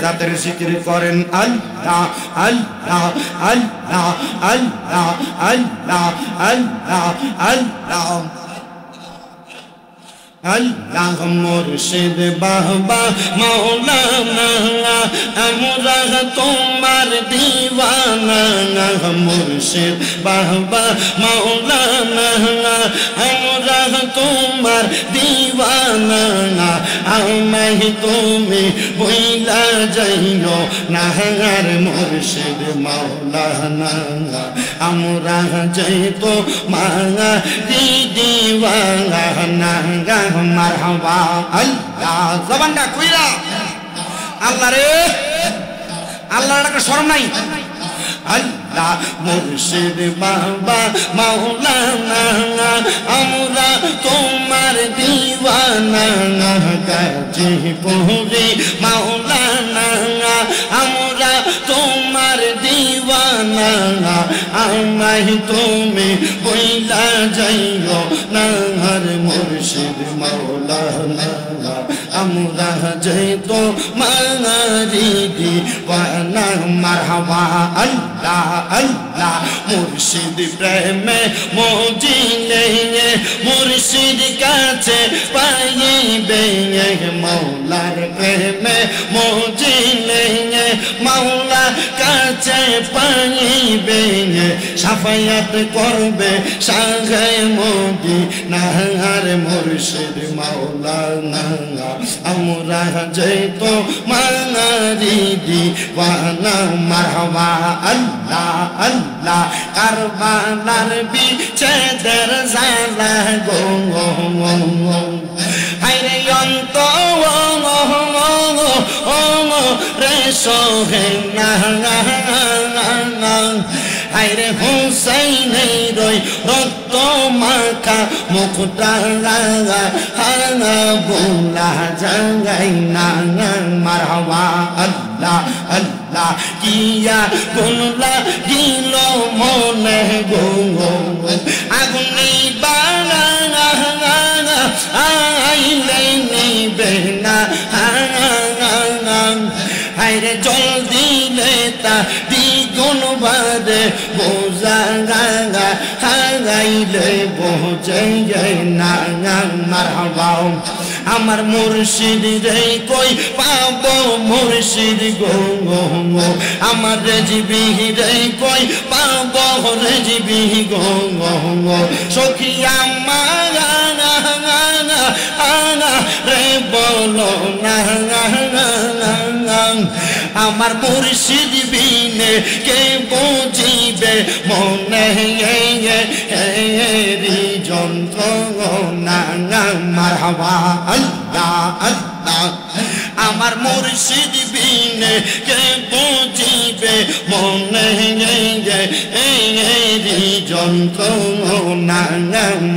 রাতের জিকির করেন আল্লাহ আল্লাহ আল্লাহ আল্লাহ আল্লাহ আল্লাহ আল্লাহ আল্লাহ মুর্শিদ বাবা মাওলানা আমরা তোমার দিওয়ানা মুর্শিদ বাবা মাওলানা আমরা তোমার দিওয়ানা আমায় তুমি বইলা যাইও না মুর্শিদ মাওলানা আমরা যাইতো মাঙা দিওয়ানা মারহাবা আল্লাহ জবানটা কইরা আল্লাহ রে আল্লাহর একটা শরম নাই আল্লাহ মুর্শিদ বাবা মাওলানা আমরা তোমার দিওয়ানা গাজীপুরি মাওলানা আমরা তোমার দিওয়ানা আমায় তুমি বইলা যাইও না মুর্শিদ মাওলানা আমরা যাইতো মারি দিওয়ানা মারহাবা আল্লাহ আল্লাহ মুর্শিদ প্রেমে মজিলে মুর্শিদ কাছে পাইবে মৌলার প্রেমে মজিলে মৌলা কাছে পাইবে সাফায়াত করবে সাহে মদিনার মুর্শিদ মাওলানা আমরা যাইতো মারি দিওয়ানা মারহাবা আল্লাহ আল্লাহ কারবালার বিছেদের জালা গো হায়রে অন্ত রে সোহে না হায়রে হুসাইনের রক্ত মাখা মুখটা হানা বোলা জাগাই না মারহাবা আল্লাহ আল্লাহ কিয়া গুনলা দিল মনে গো আগুনি বালা আইলে নিবে না হায়রে জল দিলে তা দ্বিগুণ বাদে বোঝা হাগাইলে বোঝে না মারহাবা আমার মুর্শিদ রে কই পাবো মুর্শিদ গো আমার রেজবি রে কই পাবো রেজবি গো সখী আমার রে বলো না আমার মুর্শিদ বিনে কে বুঝিবে মনে রি যন্ত্রণা মারহাবা আল্লাহ আল্লাহ আমার মুর্শিদ বিনে কে বুঝিবে মনে রি যন্ত্রণা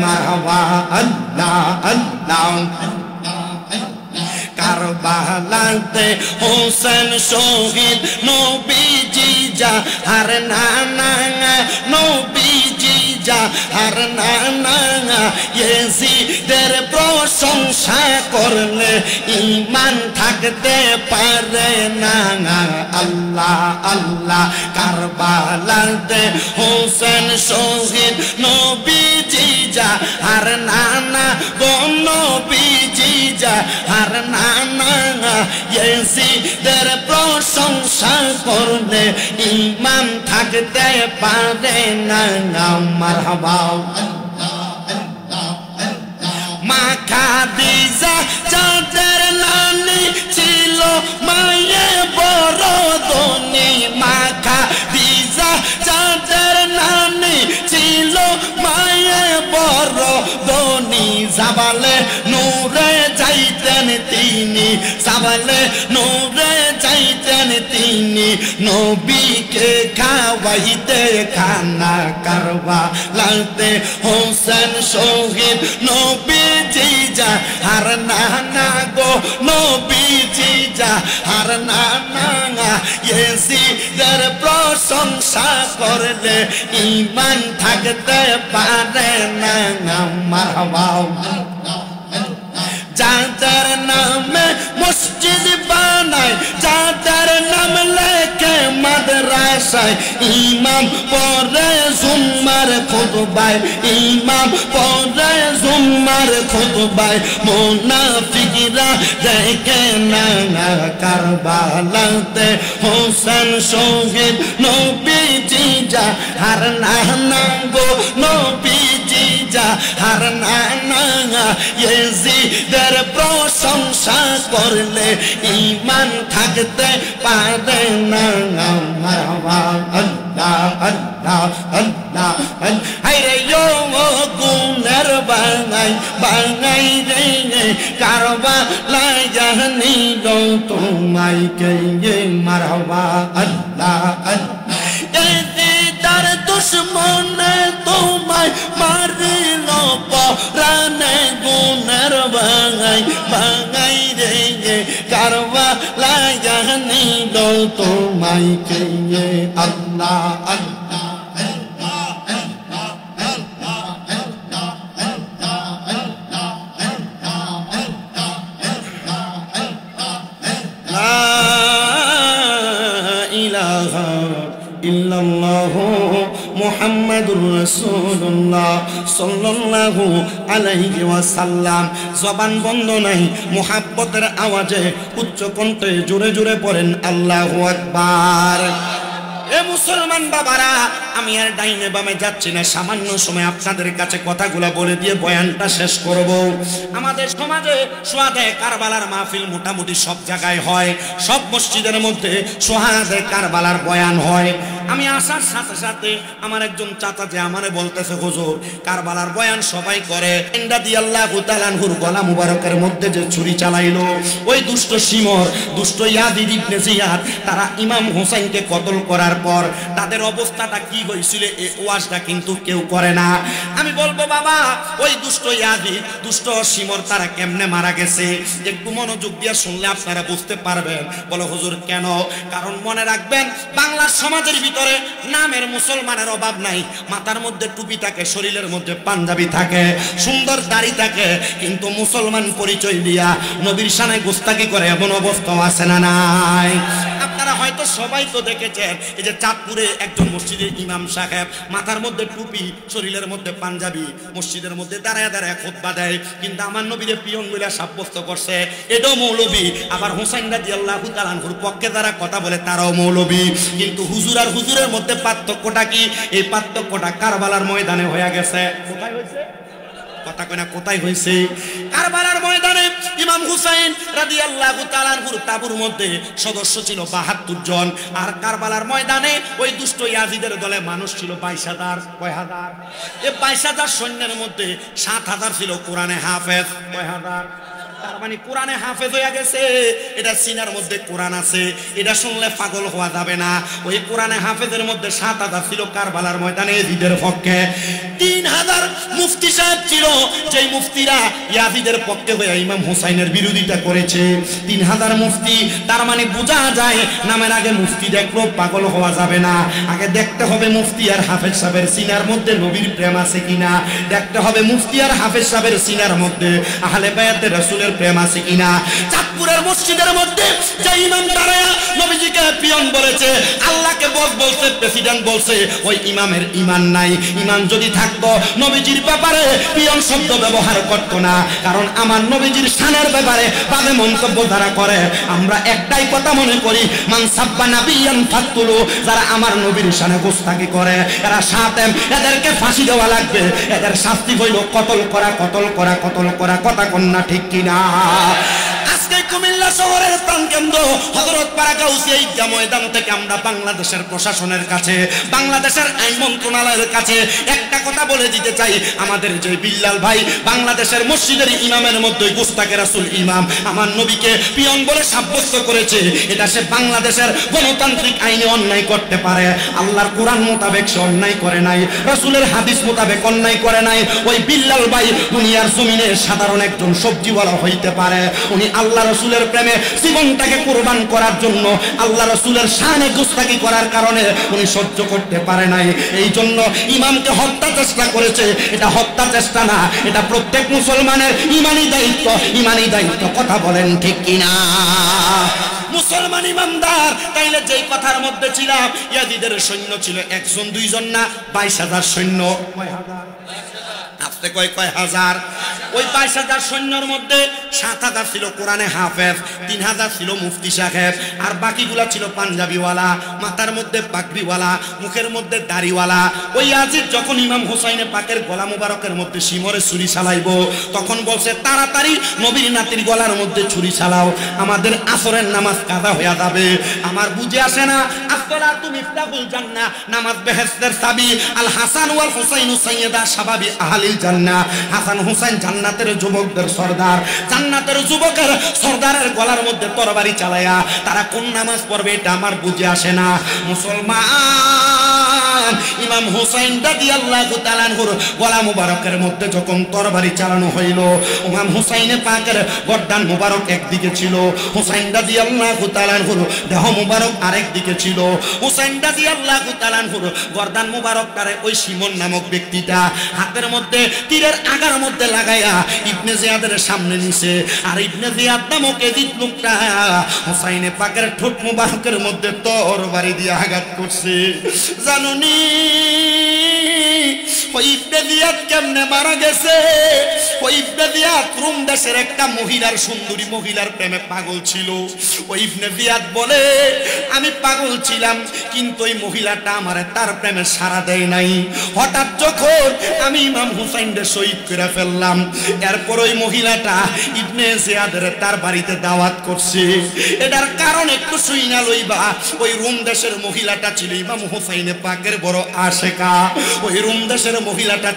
মারহাবা আল্লাহ আল্লাহ কারবালাতে হোসেন শহীদ নবীজি যাহার নানা নবীজি যাহার নানা ইয়েজিদের প্রশংসা করলে ঈমান থাকতে পারে না আল্লাহ আল্লাহ কারবালাতে হোসেন শহীদ নবীজি যাহার নানা গো নবীজি যাহার নানা ইয়েজিদের প্রশংসা করলে ঈমান থাকতে পারে না মারহাবা মা খাদিজা যাদের নানি ছিল মায়ে বড় ধনী মা খাদিজা যাদের নানি ছিল মায়ে বড় ধনী জাবালে নূরে যাইতেন তিনি জাবালে নূরে যাইতেন তিনি নবীকে খাওয়াইতে খানা কারবালাতে হোসেন শহীদ নবীজি যাহার নানা গো নবীজি যাহার নানা ইয়েজিদের প্রশংসা করলে ঈমান থাকতে পারে না মারহাবা যাদের নামে মসজিদ বানায় যাদের মাদ্রাসায় ইমাম পড়ে জুম্মার খুতবায়, ইমাম পড়ে জুম্মার খুতবায়, মুনাফিকরা দেখে না কারবালাতে হোসেন শহীদ নবীজি যা হার না গো নবীজি যা হার না ইয়েজিদের প্রশংসা করলে ঈমান থাকতে পারে না। আল্লাহ আল্লাহ আল্লাহ হায়রে ও গুনার বাঙাই বাঙাই রে কারবালায় জানিল তোমায় কে মারহাবা। আল্লাহ আল্লাহ তার দুশ্মনে তোমায় মারিল পরানে গুনার বাঙাই বাঙাই রে কারবালায় জানিল তোমায় কে। আল্লাহ আল্লাহ ইল্লাল্লাহু মুহাম্মাদুর রাসূলুল্লাহ সাল্লাল্লাহু আলাইহি ওয়াসাল্লাম। জবান বন্ধ নাই, মুহাব্বতের আওয়াজে উচ্চ কণ্ঠে জোরে জোরে পড়েন আল্লাহু আকবার। এ মুসলমান বাবারা, আমি আর ডাইনে বামে যাচ্ছি না, সামান্য সময় আপনাদের কাছে কথাগুলো বলে দিয়ে বয়ানটা শেষ করব। আমাদের সমাজে সোহাদে কারবালার মাহফিল মোটামুটি সব জায়গায় হয়, সব মসজিদের মধ্যে সোহাদে কারবালার বয়ান হয়। আমি আসার সাথে সাথে আমার একজন চাচা যে আমারে বলতেছে, হুজুর কারবালার বয়ান সবাই করে, রাদিয়াল্লাহু তাআলা আনহুর গলা মুবারকের মধ্যে যে ছুরি চালাইলো ওই দুষ্ট শিমর, দুষ্ট ইয়াজিদ ইবনে জিয়াদ, তারা ইমাম হোসেনকে কতল করার পর তাদের অবস্থাটা কি হয়েছিল এই ওয়াজটা কিন্তু কেউ করে না। আমি বলবো বাবা, ওই দুষ্ট ইয়াজিদ, দুষ্ট শিমর তারা কেমনে মারা গেছে একটু মনোযোগ দিয়ে শুনলে আপনারা বুঝতে পারবেন। বলো হুজুর কেন? কারণ মনে রাখবেন, বাংলার সমাজের ভিতরে নামের মুসলমানের অভাব নাই, মাথার মধ্যে টুপি থাকে, শরীরের মধ্যে পাঞ্জাবি থাকে, সুন্দর দাড়ি থাকে, কিন্তু মুসলমান পরিচয় দিয়া নবীর শানে গোস্তাকি করে এমন অবস্থাও আছে না নাই? আপনারা হয়তো সবাই তো দেখেছেন, এই যে চাঁদপুরে একজন মসজিদের ইমাম সাহেব, মাথার মধ্যে টুপি, শরীরের মধ্যে পাঞ্জাবি, মসজিদের মধ্যে দাঁড়ায় দাঁড়ায় খুতবা দেয়, কিন্তু আমার নবীরে পিয়ন বলে সাব্যস্ত করছে এটাও মৌলবী। আবার হোসেন রাদিয়াল্লাহু তাআলা আনহুর পক্ষে যারা কথা বলে তারাও মৌলবী। কিন্তু হুজুর আর হুজুরের মধ্যে পার্থক্যটা কি? এই পার্থক্যটা কারবালার ময়দানে হয়ে গেছে। কোথায় হয়েছে? কথা কয় না, কোথায় হয়েছে? কারবালার ময়দানে ইমাম হুসাইন রাদিয়াল্লাহু তাআলা আনহুর তাবুর মধ্যে সদস্য ছিল ৭২ জন, আর কারবালার ময়দানে ওই দুষ্ট ইয়াজিদের দলে মানুষ ছিল ২২,০০০। কয় হাজার? এই ২২,০০০ সৈন্যের মধ্যে ৭,০০০ ছিল কোরআনে হাফেজ। কয় হাজার? তার মানে কোরআনে হাফেজ হয়ে গেছে। এটা সিনার মধ্যে কোরআন আছে, এটা শুনলে পাগল হওয়া যাবে না। ওই কোরআনে হাফেজের মধ্যে ৭,০০০ ছিল কারবালার ময়দানে ইয়াজিদের পক্ষে। ৩,০০০ মুফতি সাহেব ছিল, যেই মুফতিরা ইয়াজিদের পক্ষে হয়ে ইমাম হুসাইনের বিরোধিতা করেছে। ৩,০০০ মুফতি, তার মানে বোঝা যায় নামের আগে মুফতি দেখলো পাগল হওয়া যাবে না। আগে দেখতে হবে মুফতি আর হাফেজ সাহেবের সিনার মধ্যে নবীর প্রেম আছে কিনা, দেখতে হবে মুফতি আর হাফেজ সাহেবের সিনার মধ্যে আহলে বায়াতে রাসূলের প্রেম আছে কিনা। চাঁদপুরের মসজিদের মধ্যে যে ইমাম দাঁড়ায়া নবীজিকে পিয়ন বলেছে, আল্লাহকে বস বলছে, প্রেসিডেন্ট বলছে, ওই ইমামের ঈমান নাই। ঈমান যদি থাকতো নবীজির ব্যাপারে পিয়ন শব্দ ব্যবহার করত না, কারণ আমার নবীজির শানের ব্যাপারে বাজে মন্তব্য যারা করে, আমরা একটাই কথা মনে করি, মান সাব্বা নাবিয়ান ফাকতুলু, যারা আমার নবীর শানে গোস্তাকি করে এরা সাতেম, এদেরকে ফাঁসি দেওয়া লাগবে। এদের শাস্তি হইল কতল করা, কতল করা, কতল করা। কথা কন্যা ঠিক কিনা? আজকে কুমিল্লা শহরের প্রাণকেন্দ্র হযরতপাড়া গাউসিয়া ঈদগাহ ময়দান থেকে আমরা বাংলাদেশের প্রশাসনের কাছে, বাংলাদেশের আইন মন্ত্রণালয়ের কাছে একটা কথা বলে দিতে চাই, আমাদের যে বিল্লাল ভাই বাংলাদেশের মসজিদের ইমামের মধ্যে গোস্তাকে রাসূল ইমাম আমার নবীকে পিয়ন বলে সাব্যস্ত করেছে, এটা সে বাংলাদেশের গণতান্ত্রিক আইনে অন্যায় করতে পারে। আল্লাহর কোরআন মোতাবেক সে অন্যায় করে নাই, রাসূলের হাদিস মোতাবেক অন্যায় করে নাই। ওই বিল্লাল ভাই দুনিয়ার জমিনে সাধারণ একজন সবজিওয়ালা হইতে পারে, উনি আল্লাহ রাসূলের প্রেমে জীবনটাকে কুরবান করার জন্য আল্লাহ রাসূলের শানে গোস্তাকি করার কারণে উনি সহ্য করতে পারে নাই, এই জন্য ইমামকে হত্যা চেষ্টা করেছে। এটা হত্যা চেষ্টা না, এটা প্রত্যেক মুসলমানের ইমানি দায়িত্ব, ইমানি দায়িত্ব। কথা বলেন ঠিক কিনা? মুসলমান ইমানদার, তাইলে যেই কথার মধ্যে ছিলাম ইয়াজিদের সৈন্য ছিল একজন দুইজন না 22,000 সৈন্য। আস্তে কয় হাজার? ওই 22,000 সৈন্যর মধ্যে 7,000 ছিল কোরআনে হাফেজ, 3,000 ছিল মুফতি সাহেব, আর বাকিগুলা ছিল পাঞ্জাবিওয়ালা, মাথার মধ্যে পাগড়িওয়ালা, মুখের মধ্যে দাড়িওয়ালা। ওই ইয়াজিদ যখন ইমাম হুসাইনে পাকের গলা মুবারকের মধ্যে শিমরে ছুরি চালাইবো, তখন বলছে তাড়াতাড়ি নবীর নাতির গলার মধ্যে ছুরি চালাও, আমাদের আসরের নামাজ কাজা হয়ে যাবে। আমার বুঝে আসে না, আসসালাতু মিফতাহুল জান্নাহ, নামাজ বেহেশতের চাবি। আল হাসান ওয়াল হুসাইন সাইয়্যিদা শাবাবি আহলিল জান্নাহ। হাসান হুসাইন জান্নাতের যুবকদের সর্দার, জান্নাতের যুবকের সর্দারের গলার মধ্যে তরবারি চালায়া তারা কোন নামাজ পড়বে এটা আমার বুঝে আসে না। মুসলমান ইমাম হুসাইন রাদিয়াল্লাহু তাআলা আনহুর গলা মুবারকের মধ্যে যখন তরবারি চালানো হইল, ইমাম হুসাইনে পাকের গর্দান মুবারক একদিকে ছিল, হুসাইন রাদিয়াল্লাহু তাআলা আনহুর দেহ মুবারক আরেক দিকে ছিল। হুসাইন রাদিয়াল্লাহু তাআলা আনহুর গর্দান মুবারক তারে ওই শিমন নামক ব্যক্তিটা হাতের মধ্যে তীরের আগার মধ্যে লাগাইয়া ইবনে জিয়াদের সামনে নিছে, আর ইবনে জিয়াদ নামক এজিদ লোকটা হুসাইনে পাকের ঠোঁট মুবারকের মধ্যে তরবারি দিয়ে আঘাত করছে। জানুনি ওই ইবনে জিয়াদ কেমনে মারা গেছে? ওই ইবনে জিয়াদ রোম দেশের একটা মহিলার, সুন্দরী মহিলার প্রেমে পাগল ছিল। ওই ইবনে জিয়াদ বলে আমি পাগল ছিলাম, কিন্তু ওই মহিলাটা আমারে তার প্রেমে সাড়া দেয় নাই। হঠাৎ যখন আমি ইমাম হুসাইনকে শহীদ করে ফেললাম, এরপর ওই মহিলাটা ইবনে জিয়াদের তার বাড়িতে দাওয়াত করছে। এটার কারণ একটু শুইনা লইবা। ওই রোম দেশের মহিলাটা ছিল ইমাম হুসাইনে পাকের বড় আশেকা। ওই রোম দেশের মহিলাটা